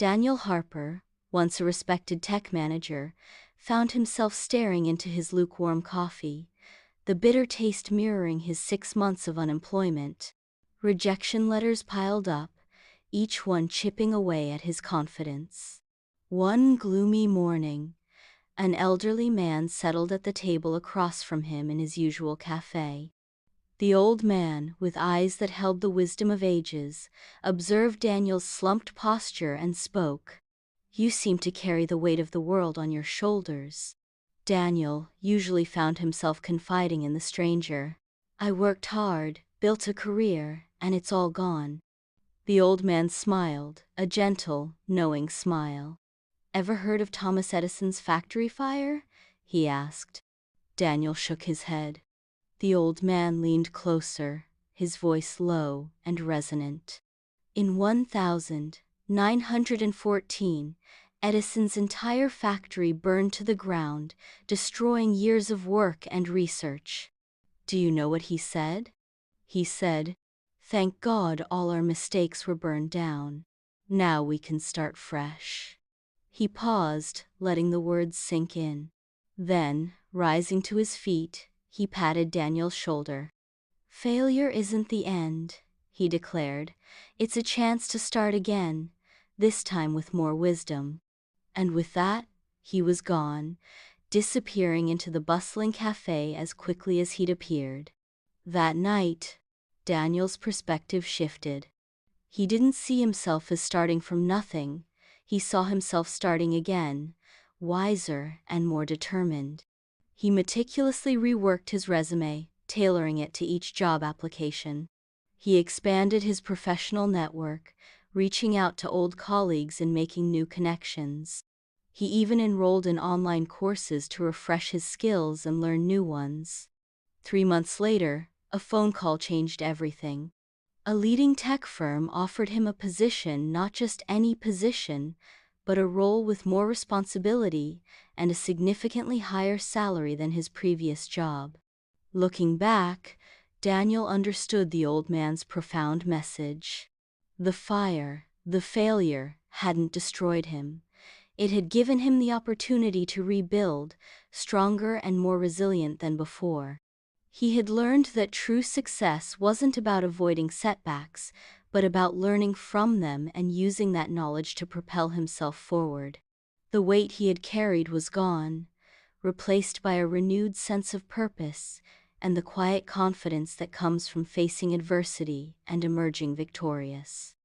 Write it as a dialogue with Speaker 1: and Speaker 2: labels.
Speaker 1: Daniel Harper, once a respected tech manager, found himself staring into his lukewarm coffee, the bitter taste mirroring his 6 months of unemployment. Rejection letters piled up, each one chipping away at his confidence. One gloomy morning, an elderly man settled at the table across from him in his usual café. The old man, with eyes that held the wisdom of ages, observed Daniel's slumped posture and spoke. "You seem to carry the weight of the world on your shoulders." Daniel usually found himself confiding in the stranger. "I worked hard, built a career, and it's all gone." The old man smiled, a gentle, knowing smile. "Ever heard of Thomas Edison's factory fire?" he asked. Daniel shook his head. The old man leaned closer, his voice low and resonant. "In 1914, Edison's entire factory burned to the ground, destroying years of work and research. Do you know what he said? He said, 'Thank God all our mistakes were burned down. Now we can start fresh.'" He paused, letting the words sink in. Then, rising to his feet, he patted Daniel's shoulder. "Failure isn't the end," he declared. "It's a chance to start again, this time with more wisdom." And with that, he was gone, disappearing into the bustling cafe as quickly as he'd appeared. That night, Daniel's perspective shifted. He didn't see himself as starting from nothing. He saw himself starting again, wiser and more determined. He meticulously reworked his resume, tailoring it to each job application. He expanded his professional network, reaching out to old colleagues and making new connections. He even enrolled in online courses to refresh his skills and learn new ones. 3 months later, a phone call changed everything. A leading tech firm offered him a position, not just any position, but a role with more responsibility and a significantly higher salary than his previous job. Looking back, Daniel understood the old man's profound message. The fire, the failure, hadn't destroyed him. It had given him the opportunity to rebuild, stronger and more resilient than before. He had learned that true success wasn't about avoiding setbacks, but about learning from them and using that knowledge to propel himself forward. The weight he had carried was gone, replaced by a renewed sense of purpose and the quiet confidence that comes from facing adversity and emerging victorious.